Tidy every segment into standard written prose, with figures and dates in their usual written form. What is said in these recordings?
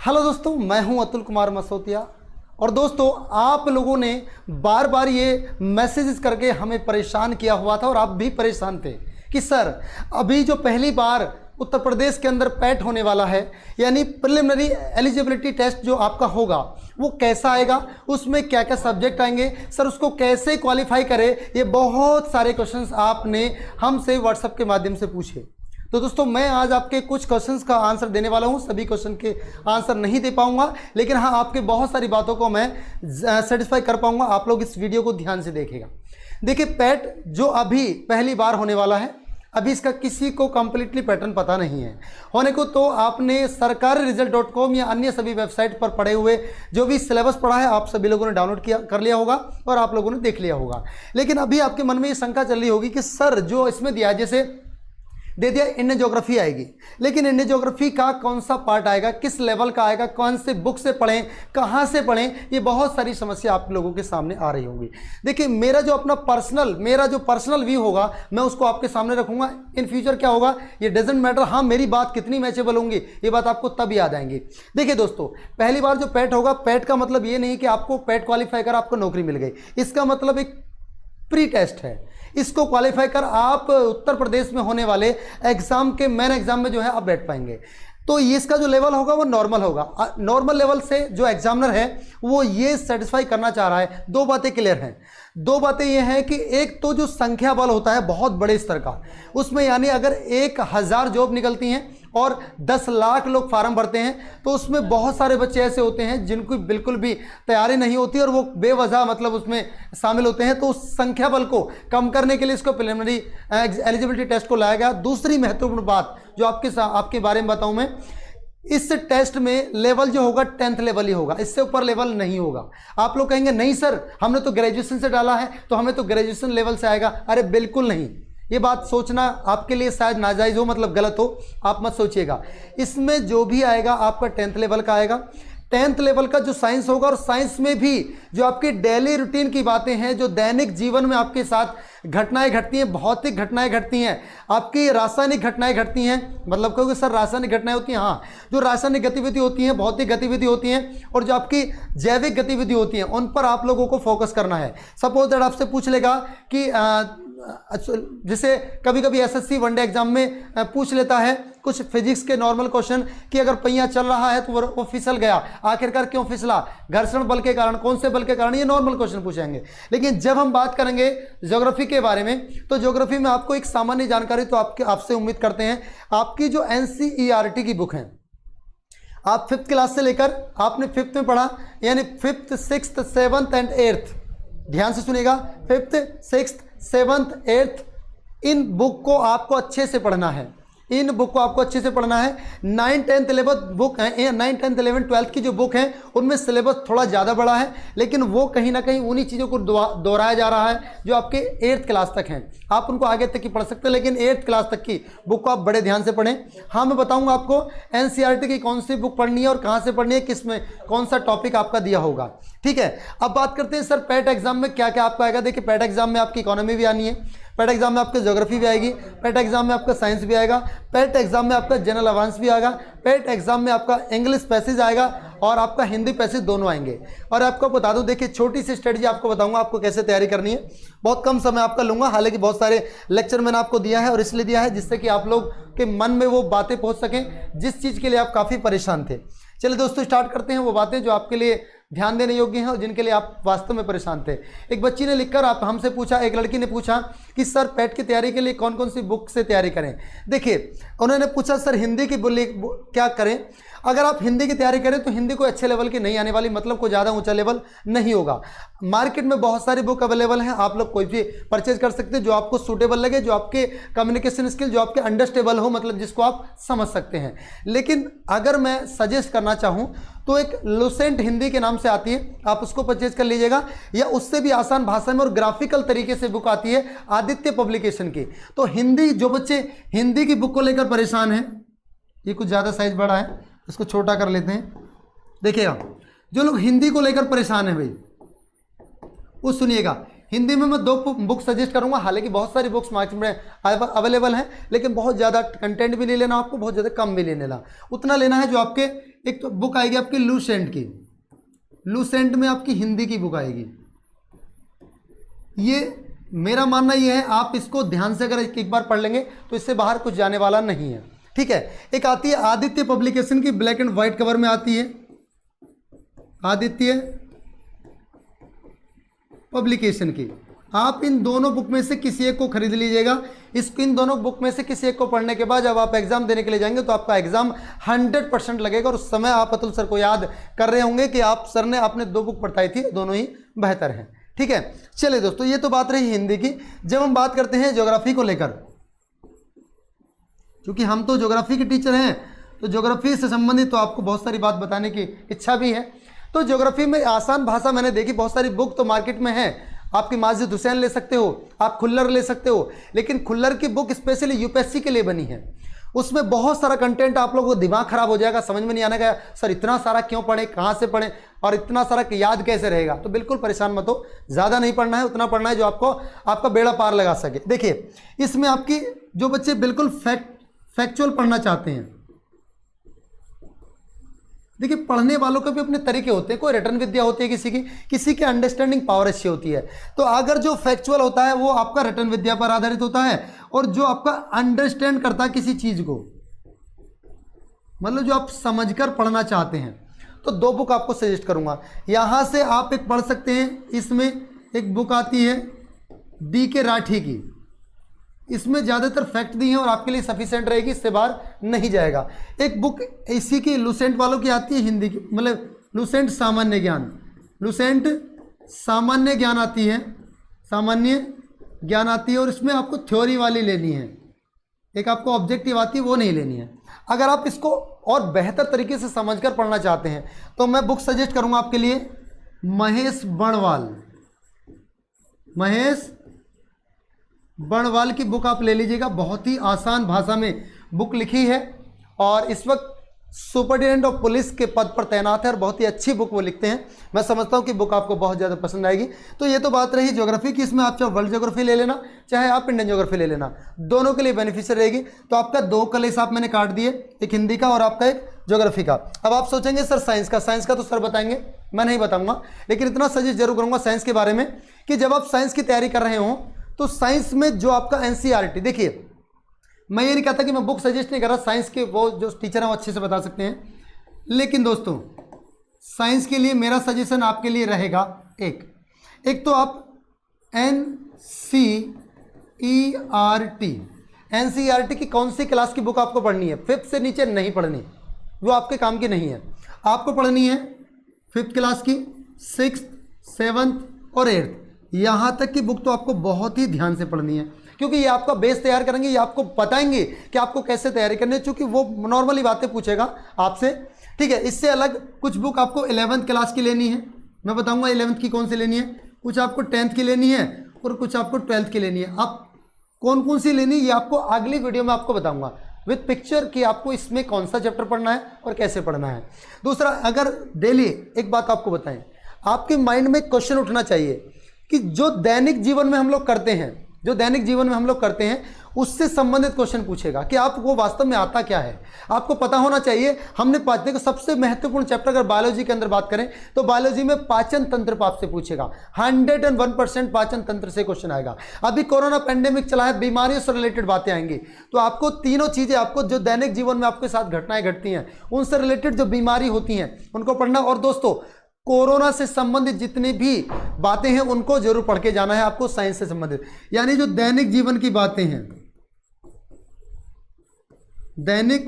Hello दोस्तों, मैं हूं अतुल कुमार मसोतिया। और दोस्तों, आप लोगों ने बार बार ये मैसेजेस करके हमें परेशान किया हुआ था और आप भी परेशान थे कि सर अभी जो पहली बार उत्तर प्रदेश के अंदर पैट होने वाला है, यानी प्रिलिमिनरी एलिजिबिलिटी टेस्ट जो आपका होगा वो कैसा आएगा, उसमें क्या क्या सब्जेक्ट आएंगे, सर उसको कैसे क्वालिफाई करें। ये बहुत सारे क्वेश्चंस आपने हमसे व्हाट्सएप के माध्यम से पूछे। तो दोस्तों, मैं आज आपके कुछ क्वेश्चंस का आंसर देने वाला हूं। सभी क्वेश्चन के आंसर नहीं दे पाऊंगा, लेकिन हाँ, आपके बहुत सारी बातों को मैं सेटिस्फाई कर पाऊंगा। आप लोग इस वीडियो को ध्यान से देखिएगा। देखिए, पैट जो अभी पहली बार होने वाला है, अभी इसका किसी को कंप्लीटली पैटर्न पता नहीं है। होने को तो आपने सरकारी रिजल्ट.com या अन्य सभी वेबसाइट पर पढ़े हुए जो भी सिलेबस पढ़ा है, आप सभी लोगों ने डाउनलोड कर लिया होगा और आप लोगों ने देख लिया होगा। लेकिन अभी आपके मन में ये शंका चल रही होगी कि सर जो इसमें दिया, जैसे दे दिया इंडियन ज्योग्राफी आएगी, लेकिन इंडियन ज्योग्राफी का कौन सा पार्ट आएगा, किस लेवल का आएगा, कौन से बुक से पढ़ें, कहाँ से पढ़ें, ये बहुत सारी समस्या आप लोगों के सामने आ रही होंगी। देखिए, मेरा जो पर्सनल व्यू होगा, मैं उसको आपके सामने रखूंगा। इन फ्यूचर क्या होगा ये डजेंट मैटर। हाँ, मेरी बात कितनी मैचेबल होंगी ये बात आपको तब याद आएंगी। देखिए दोस्तों, पहली बार जो पैट होगा, पैट का मतलब ये नहीं कि आपको पैट क्वालिफाई कर आपको नौकरी मिल गई। इसका मतलब एक प्री टेस्ट है। इसको क्वालिफाई कर आप उत्तर प्रदेश में होने वाले एग्जाम के मेन एग्जाम में जो है आप बैठ पाएंगे। तो इसका जो लेवल होगा वो नॉर्मल होगा। नॉर्मल लेवल से जो एग्जामिनर है वो ये सेटिस्फाई करना चाह रहा है। दो बातें क्लियर हैं। दो बातें ये हैं कि एक तो जो संख्या बल होता है बहुत बड़े स्तर का, उसमें यानी अगर 1000 जॉब निकलती हैं और 10 लाख लोग फार्म भरते हैं, तो उसमें बहुत सारे बच्चे ऐसे होते हैं जिनको बिल्कुल भी तैयारी नहीं होती और वो बेवजह मतलब उसमें शामिल होते हैं। तो उस संख्या बल को कम करने के लिए इसको प्रिलिमिनरी एलिजिबिलिटी टेस्ट को लाया गया। दूसरी महत्वपूर्ण बात जो आपके बारे में बताऊं मैं, इस टेस्ट में लेवल जो होगा 10th लेवल ही होगा, इससे ऊपर लेवल नहीं होगा। आप लोग कहेंगे नहीं सर, हमने तो ग्रेजुएशन से डाला है तो हमें तो ग्रेजुएशन लेवल से आएगा। अरे बिल्कुल नहीं, ये बात सोचना आपके लिए शायद नाजायज हो, मतलब गलत हो, आप मत सोचिएगा। इसमें जो भी आएगा आपका 10th लेवल का आएगा। 10th लेवल का जो साइंस होगा, और साइंस में भी जो आपकी डेली रूटीन की बातें हैं, जो दैनिक जीवन में आपके साथ घटनाएं घटती हैं, भौतिक घटनाएं घटती हैं, आपकी रासायनिक घटनाएं घटती हैं। मतलब कहोगे सर रासायनिक घटनाएं होती हैं? हाँ, जो रासायनिक गतिविधि होती हैं, भौतिक गतिविधि होती हैं, और जो आपकी जैविक गतिविधि होती हैं, उन पर आप लोगों को फोकस करना है। सपोज दैट आपसे पूछ लेगा कि जैसे कभी कभी एसएससी वनडे एग्जाम में पूछ लेता है कुछ फिजिक्स के नॉर्मल क्वेश्चन कि अगर पहिया चल रहा है तो वो फिसल गया, आखिरकार क्यों फिसला, घर्षण बल के कारण, कौन से बल के कारण, ये नॉर्मल क्वेश्चन पूछेंगे। लेकिन जब हम बात करेंगे ज्योग्राफी के बारे में, तो ज्योग्राफी में आपको एक सामान्य जानकारी तो आपसे उम्मीद करते हैं। आपकी जो एनसीईआरटी की बुक है, आप 5th क्लास से लेकर आपने 5th में पढ़ा, यानी 5th 6th 7th and 8th, ध्यान से सुनिएगा, 5th 6th 7th 8th, in book को आपको अच्छे से पढ़ना है। इन बुक को आपको अच्छे से पढ़ना है। 9th 10th 11th बुक है, 9th 10th 11th 12th की जो बुक है उनमें सिलेबस थोड़ा ज़्यादा बड़ा है, लेकिन वो कहीं ना कहीं उन्हीं चीज़ों को दोहराया जा रहा है जो आपके 8th क्लास तक हैं। आप उनको आगे तक की पढ़ सकते हैं, लेकिन 8th क्लास तक की बुक को आप बड़े ध्यान से पढ़ें। हाँ, मैं बताऊँगा आपको एनसीईआरटी की कौन सी बुक पढ़नी है और कहाँ से पढ़नी है, किस में कौन सा टॉपिक आपका दिया होगा। ठीक है, अब बात करते हैं सर पैट एग्जाम में क्या क्या आपका आएगा। देखिए, पैट एग्जाम में आपकी इकोनॉमी भी आनी है, पैट एग्जाम में आपका ज्योग्राफी भी आएगी, पैट एग्जाम में आपका साइंस भी आएगा, पैट एग्जाम में आपका जनरल अवांस भी आएगा, पैट एग्जाम में आपका इंग्लिश पैसेज आएगा और आपका हिंदी पैसेज दोनों आएंगे। और आपको बता दूं, देखिए छोटी सी स्ट्रेटजी आपको बताऊंगा आपको कैसे तैयारी करनी है। बहुत कम समय आपका लूंगा, हालांकि बहुत सारे लेक्चर मैंने आपको दिया है और इसलिए दिया है जिससे कि आप लोग के मन में वो बातें पहुंच सकें जिस चीज़ के लिए आप काफ़ी परेशान थे। चलिए दोस्तों, स्टार्ट करते हैं वो बातें जो आपके लिए ध्यान देने योग्य हैं और जिनके लिए आप वास्तव में परेशान थे। एक बच्ची ने लिखकर आप हमसे पूछा, एक लड़की ने पूछा कि सर पैट की तैयारी के लिए कौन कौन सी बुक से तैयारी करें। देखिए, उन्होंने पूछा सर हिंदी की क्या करें। अगर आप हिंदी की तैयारी करें तो हिंदी को अच्छे लेवल की नहीं आने वाली, मतलब कोई ज़्यादा ऊंचा लेवल नहीं होगा। मार्केट में बहुत सारी बुक अवेलेबल हैं, आप लोग कोई भी परचेज कर सकते हैं जो आपको सूटेबल लगे, जो आपके कम्युनिकेशन स्किल, जो आपके अंडरस्टेबल हो, मतलब जिसको आप समझ सकते हैं। लेकिन अगर मैं सजेस्ट करना चाहूँ तो एक लुसेंट हिंदी के नाम से आती है, आप उसको परचेज कर लीजिएगा, या उससे भी आसान भाषा में और ग्राफिकल तरीके से बुक आती है आदित्य पब्लिकेशन की। तो हिंदी, जो बच्चे हिंदी की बुक को लेकर परेशान हैं, ये कुछ ज़्यादा साइज बड़ा है, इसको छोटा कर लेते हैं। देखिएगा, जो लोग हिंदी को लेकर परेशान हैं भाई, वो सुनिएगा। हिंदी में मैं 2 बुक सजेस्ट करूंगा, हालांकि बहुत सारी बुक्स मार्केट में अवेलेबल हैं, लेकिन बहुत ज़्यादा कंटेंट भी नहीं लेना आपको, बहुत ज़्यादा कम भी नहीं लेना। उतना लेना है जो आपके एक तो बुक आएगी आपकी लूसेंट की, लूसेंट में आपकी हिंदी की बुक आएगी। ये मेरा मानना ये है, आप इसको ध्यान से अगर एक बार पढ़ लेंगे तो इससे बाहर कुछ जाने वाला नहीं है, ठीक है। एक आती है आदित्य पब्लिकेशन की, ब्लैक एंड व्हाइट कवर में आती है, आदित्य पब्लिकेशन की। आप इन दोनों बुक में से किसी एक को खरीद लीजिएगा। इन दोनों बुक में से किसी एक को पढ़ने के बाद जब आप एग्जाम देने के लिए जाएंगे तो आपका एग्जाम 100% लगेगा, और उस समय आप अतुल सर को याद कर रहे होंगे कि आप सर ने आपने 2 बुक पढ़ाई थी, दोनों ही बेहतर हैं, ठीक है। चलिए दोस्तों, ये तो बात रही हिंदी की। जब हम बात करते हैं ज्योग्राफी को लेकर, क्योंकि हम तो ज्योग्राफी के टीचर हैं, तो ज्योग्राफी से संबंधित तो आपको बहुत सारी बात बताने की इच्छा भी है। तो ज्योग्राफी में आसान भाषा मैंने देखी, बहुत सारी बुक तो मार्केट में है। आपकी माजिद हुसैन ले सकते हो, आप खुल्लर ले सकते हो, लेकिन खुल्लर की बुक स्पेशली यूपीएससी के लिए बनी है। उसमें बहुत सारा कंटेंट, आप लोगों को दिमाग खराब हो जाएगा, समझ में नहीं आने का सर इतना सारा क्यों पढ़े, कहाँ से पढ़े और इतना सारा याद कैसे रहेगा। तो बिल्कुल परेशान मत हो, ज़्यादा नहीं पढ़ना है, उतना पढ़ना है जो आपको आपका बेड़ा पार लगा सके। देखिए, इसमें आपकी जो बच्चे बिल्कुल फैक्चुअल पढ़ना चाहते हैं, देखिए पढ़ने वालों के भी अपने तरीके होते हैं, कोई रटन विद्या होती है किसी की अंडरस्टैंडिंग पावर अच्छी होती है। तो अगर जो फैक्चुअल होता है वो आपका रटन विद्या पर आधारित होता है, और जो आपका अंडरस्टैंड करता है किसी चीज को, मतलब जो आप समझकर पढ़ना चाहते हैं, तो 2 बुक आपको सजेस्ट करूंगा। यहां से आप एक पढ़ सकते हैं, इसमें एक बुक आती है DK राठी की, इसमें ज़्यादातर फैक्ट दी हैं और आपके लिए सफिशिएंट रहेगी, इससे बाहर नहीं जाएगा। एक बुक इसी की लूसेंट वालों की आती है हिंदी की, मतलब लूसेंट सामान्य ज्ञान, लूसेंट सामान्य ज्ञान आती है, सामान्य ज्ञान आती है, और इसमें आपको थ्योरी वाली लेनी है, एक आपको ऑब्जेक्टिव आती है वो नहीं लेनी है। अगर आप इसको और बेहतर तरीके से समझकर पढ़ना चाहते हैं तो मैं बुक सजेस्ट करूँगा आपके लिए महेश बणवाल की बुक आप ले लीजिएगा। बहुत ही आसान भाषा में बुक लिखी है, और इस वक्त सुपरिटेंडेंट ऑफ पुलिस के पद पर तैनात है, और बहुत ही अच्छी बुक वो लिखते हैं। मैं समझता हूँ कि बुक आपको बहुत ज़्यादा पसंद आएगी। तो ये तो बात रही ज्योग्राफी की, इसमें आप चाहे वर्ल्ड ज्योग्राफी ले लेना, चाहे आप इंडियन ज्योग्राफी ले लेना, दोनों के लिए बेनिफिशियल रहेगी। तो आपका 2 कलेस आप मैंने काट दिए, एक हिंदी का और आपका एक ज्योग्राफी का। अब आप सोचेंगे सर साइंस का तो सर बताएंगे, मैं नहीं बताऊँगा, लेकिन इतना सजेस्ट जरूर करूँगा साइंस के बारे में कि जब आप साइंस की तैयारी कर रहे हों तो साइंस में जो आपका NCERT, देखिए मैं ये नहीं कहता कि मैं बुक सजेस्ट नहीं कर रहा, साइंस के वो जो टीचर हैं वो अच्छे से बता सकते हैं, लेकिन दोस्तों साइंस के लिए मेरा सजेशन आपके लिए रहेगा एक तो आप NCERT की कौन सी क्लास की बुक आपको पढ़नी है, 5th से नीचे नहीं पढ़नी, वो आपके काम की नहीं है। आपको पढ़नी है 5th क्लास की, 6th, 7th और 8th, यहाँ तक की बुक तो आपको बहुत ही ध्यान से पढ़नी है, क्योंकि ये आपका बेस तैयार करेंगे, ये आपको बताएंगे कि आपको कैसे तैयारी करनी है, क्योंकि वो नॉर्मली बातें पूछेगा आपसे, ठीक है। इससे अलग कुछ बुक आपको 11th क्लास की लेनी है, मैं बताऊंगा 11th की कौन सी लेनी है, कुछ आपको 10th की लेनी है और कुछ आपको 12th की लेनी है। आप कौन सी लेनी है ये आपको अगली वीडियो में आपको बताऊंगा विद पिक्चर कि आपको इसमें कौन सा चैप्टर पढ़ना है और कैसे पढ़ना है। दूसरा, अगर डेली एक बात आपको बताएं, आपके माइंड में क्वेश्चन उठना चाहिए कि जो दैनिक जीवन में हम लोग करते हैं उससे संबंधित क्वेश्चन पूछेगा कि आपको वास्तव में आता क्या है, आपको पता होना चाहिए। हमने देखो सबसे महत्वपूर्ण चैप्टर अगर बायोलॉजी के अंदर बात करें तो बायोलॉजी में पाचन तंत्र पर आपसे पूछेगा, 101% पाचन तंत्र से क्वेश्चन आएगा। अभी कोरोना पेंडेमिक चला है, बीमारियों से रिलेटेड बातें आएंगी, तो आपको तीनों चीजें, आपको जो दैनिक जीवन में आपके साथ घटनाएं घटती हैं उनसे रिलेटेड जो बीमारी होती हैं उनको पढ़ना। और दोस्तों कोरोना से संबंधित जितनी भी बातें हैं उनको जरूर पढ़ के जाना है आपको, साइंस से संबंधित, यानी जो दैनिक जीवन की बातें हैं, दैनिक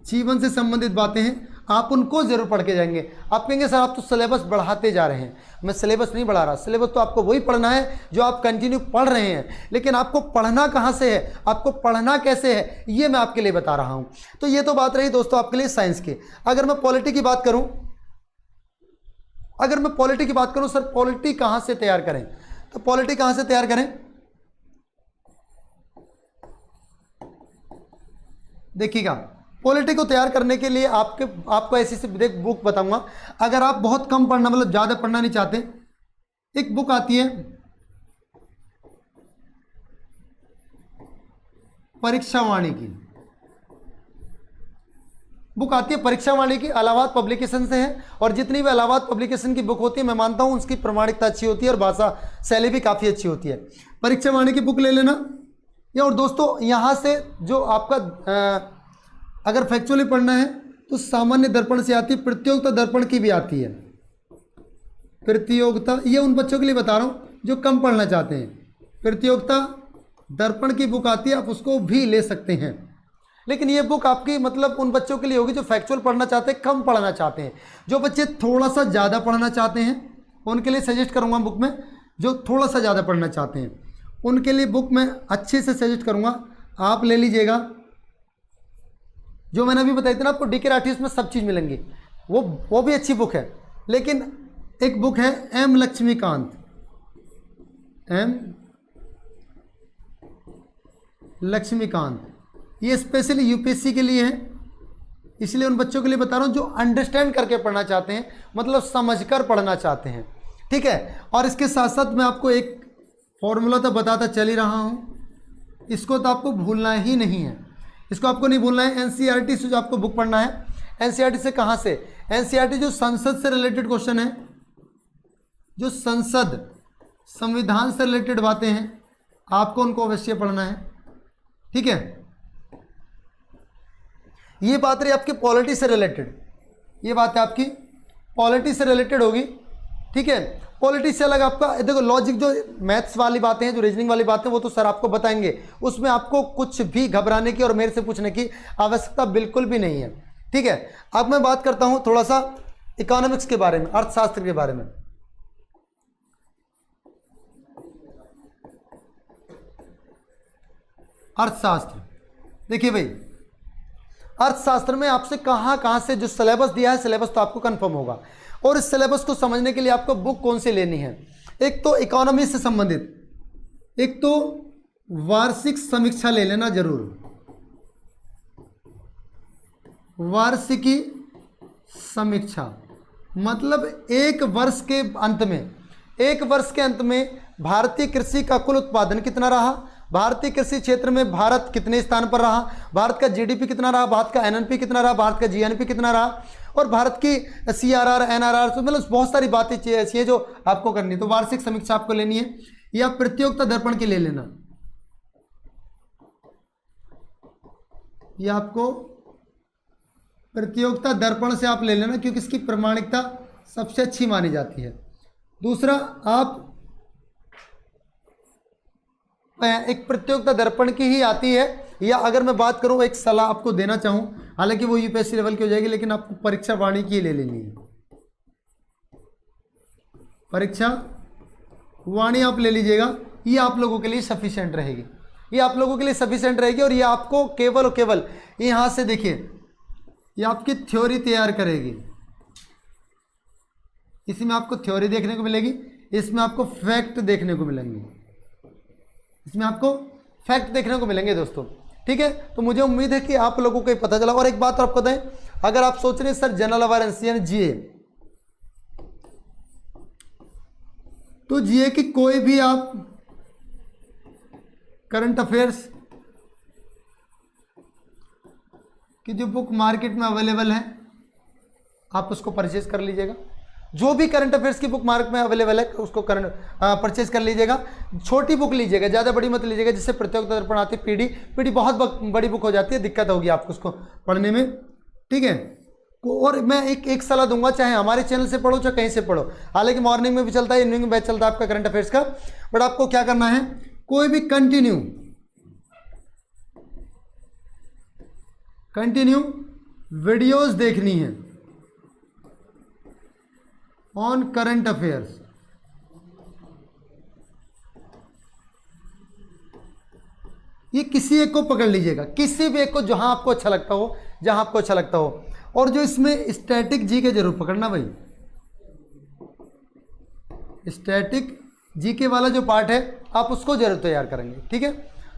जीवन से संबंधित बातें हैं, आप उनको जरूर पढ़ के जाएंगे। आप कहेंगे सर आप तो सिलेबस बढ़ाते जा रहे हैं, मैं सिलेबस नहीं बढ़ा रहा, सिलेबस तो आपको वही पढ़ना है जो आप कंटिन्यू पढ़ रहे हैं, लेकिन आपको पढ़ना कहाँ से है, आपको पढ़ना कैसे है, ये मैं आपके लिए बता रहा हूँ। तो ये तो बात रही दोस्तों आपके लिए साइंस की। अगर मैं पॉलिटी की बात करूं, सर पॉलिटी कहां से तैयार करें, तो पॉलिटी कहां से तैयार करें, देखिएगा पॉलिटी को तैयार करने के लिए आपको ऐसी से बुक बताऊंगा। अगर आप बहुत कम पढ़ना, मतलब ज्यादा पढ़ना नहीं चाहते, एक बुक आती है परीक्षावाणी की, बुक आती है परीक्षा वाणी की, इलाहाबाद पब्लिकेशन से है। और जितनी भी इलाहाबाद पब्लिकेशन की बुक होती है मैं मानता हूँ उसकी प्रमाणिकता अच्छी होती है और भाषा शैली भी काफ़ी अच्छी होती है। परीक्षा वाणी की बुक ले लेना। या और दोस्तों यहाँ से जो आपका अगर फैक्चुअली पढ़ना है तो सामान्य दर्पण से आती है, प्रतियोगिता दर्पण की भी आती है। प्रतियोगिता, ये उन बच्चों के लिए बता रहा हूँ जो कम पढ़ना चाहते हैं। प्रतियोगिता दर्पण की बुक आती है, आप उसको भी ले सकते हैं। लेकिन ये बुक आपकी मतलब उन बच्चों के लिए होगी जो फैक्चुअल पढ़ना चाहते हैं, कम पढ़ना चाहते हैं। जो बच्चे थोड़ा सा ज़्यादा पढ़ना चाहते हैं उनके लिए सजेस्ट करूँगा बुक में। जो थोड़ा सा ज़्यादा पढ़ना चाहते हैं उनके लिए बुक में अच्छे से सजेस्ट करूँगा, आप ले लीजिएगा। जो मैंने अभी बताई थी ना आपको, डीके राठी, उसमें सब चीज़ मिलेंगी, वो भी अच्छी बुक है। लेकिन एक बुक है एम लक्ष्मीकांत, एम लक्ष्मीकांत, ये स्पेशली यूपीएससी के लिए है, इसलिए उन बच्चों के लिए बता रहा हूँ जो अंडरस्टैंड करके पढ़ना चाहते हैं, मतलब समझकर पढ़ना चाहते हैं, ठीक है। और इसके साथ साथ मैं आपको एक फॉर्मूला तो बताता चल ही रहा हूँ, इसको तो आपको भूलना ही नहीं है, इसको आपको नहीं भूलना है। एनसीईआरटी से जो आपको बुक पढ़ना है, एनसीईआरटी से कहाँ से? एनसीईआरटी जो संसद से रिलेटेड क्वेश्चन है, जो संसद संविधान से रिलेटेड बातें हैं, आपको उनको अवश्य पढ़ना है, ठीक है। ये बात रही आपकी पॉलिटी से रिलेटेड, ये बात है आपकी पॉलिटी से रिलेटेड होगी, ठीक है। पॉलिटी से अलग आपका देखो लॉजिक, जो मैथ्स वाली बातें हैं, जो रीजनिंग वाली बातें, वो तो सर आपको बताएंगे, उसमें आपको कुछ भी घबराने की और मेरे से पूछने की आवश्यकता बिल्कुल भी नहीं है, ठीक है। अब मैं बात करता हूं थोड़ा सा इकोनॉमिक्स के बारे में, अर्थशास्त्र के बारे में। अर्थशास्त्र, देखिए भाई, अर्थशास्त्र में आपसे कहाँ से जो सिलेबस दिया है, सिलेबस तो आपको कंफर्म होगा, और इस सिलेबस को समझने के लिए आपको बुक कौन सी लेनी है? एक तो इकोनॉमी से संबंधित, एक तो वार्षिक समीक्षा ले लेना जरूर, वार्षिकी समीक्षा, मतलब एक वर्ष के अंत में भारतीय कृषि का कुल उत्पादन कितना रहा, भारतीय कृषि क्षेत्र में भारत कितने स्थान पर रहा, भारत का जीडीपी कितना रहा, भारत का एनएनपी कितना रहा, भारत का जीएनपी कितना रहा, और भारत की सीआरआर, एनआरआर, तो मतलब बहुत सारी बातें ऐसी है जो आपको करनी है। तो वार्षिक समीक्षा आपको लेनी है, या प्रतियोगिता दर्पण की ले लेना, या आपको प्रतियोगिता दर्पण से आप ले लेना, क्योंकि इसकी प्रामाणिकता सबसे अच्छी मानी जाती है। दूसरा, आप एक प्रतियोगिता दर्पण की ही आती है, या अगर मैं बात करूं एक सलाह आपको देना चाहूं, हालांकि वो यूपीएससी लेवल की हो जाएगी, लेकिन आपको परीक्षा वाणी की ले लेनी है, परीक्षा वाणी आप ले लीजिएगा, ये आप लोगों के लिए सफिशिएंट रहेगी, ये आप लोगों के लिए सफिशिएंट रहेगी। और ये आपको केवल और केवल यहां से देखिए, ये आपकी थ्योरी तैयार करेगी, इसमें आपको थ्योरी देखने को मिलेगी, इसमें आपको फैक्ट देखने को मिलेंगे, इसमें आपको फैक्ट देखने को मिलेंगे दोस्तों, ठीक है। तो मुझे उम्मीद है कि आप लोगों को पता चला। और एक बात आपको बताएं, अगर आप सोच रहे हैं सर जनरल अवेयरनेस यानी जीए, तो जीए की कोई भी आप करंट अफेयर्स की जो बुक मार्केट में अवेलेबल है, आप उसको परचेज कर लीजिएगा। जो भी करंट अफेयर्स की बुक मार्केट में अवेलेबल है उसको परचेज कर लीजिएगा। छोटी बुक लीजिएगा, ज़्यादा बड़ी मत लीजिएगा, जिससे प्रतियोगिता दर्पण आती है, पीडी बहुत बड़ी बुक हो जाती है, दिक्कत होगी आपको उसको पढ़ने में, ठीक है। और मैं एक सलाह दूंगा, चाहे हमारे चैनल से पढ़ो चाहे कहीं से पढ़ो, हालांकि मॉर्निंग में भी चलता है, इवनिंग में बैच चलता है आपका करंट अफेयर्स का, बट आपको क्या करना है, कोई भी कंटिन्यू वीडियोस देखनी है ऑन करंट अफेयर्स। ये किसी एक को पकड़ लीजिएगा, किसी भी एक को, जहां आपको अच्छा लगता हो, और जो इसमें स्टैटिक जीके जरूर पकड़ना भाई, स्टैटिक जीके वाला जो पार्ट है आप उसको जरूर तैयार करेंगे, ठीक है।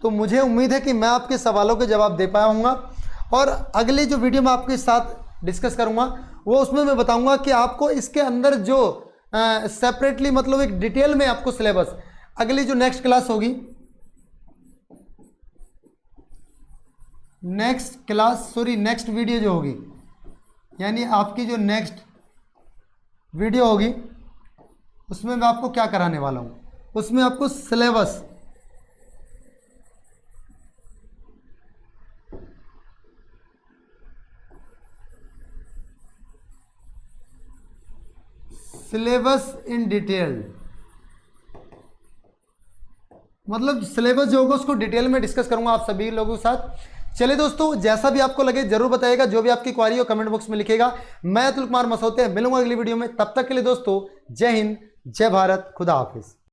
तो मुझे उम्मीद है कि मैं आपके सवालों के जवाब दे पाया हूँगा, और अगली जो वीडियो मैं आपके साथ डिस्कस करूँगा वो उसमें मैं बताऊँगा कि आपको इसके अंदर जो सेपरेटली, मतलब एक डिटेल में आपको सिलेबस, अगली जो नेक्स्ट क्लास होगी, नेक्स्ट वीडियो जो होगी यानी आपकी जो नेक्स्ट वीडियो होगी उसमें मैं आपको क्या कराने वाला हूँ, उसमें आपको सिलेबस इन डिटेल, मतलब सिलेबस जो होगा उसको डिटेल में डिस्कस करूंगा आप सभी लोगों के साथ। चलिए दोस्तों, जैसा भी आपको लगे जरूर बताइएगा, जो भी आपकी क्वारी हो कमेंट बॉक्स में लिखिएगा। मैं अतुल कुमार मसौतिया मिलूंगा अगली वीडियो में, तब तक के लिए दोस्तों जय हिंद, जय भारत, खुदा हाफिज।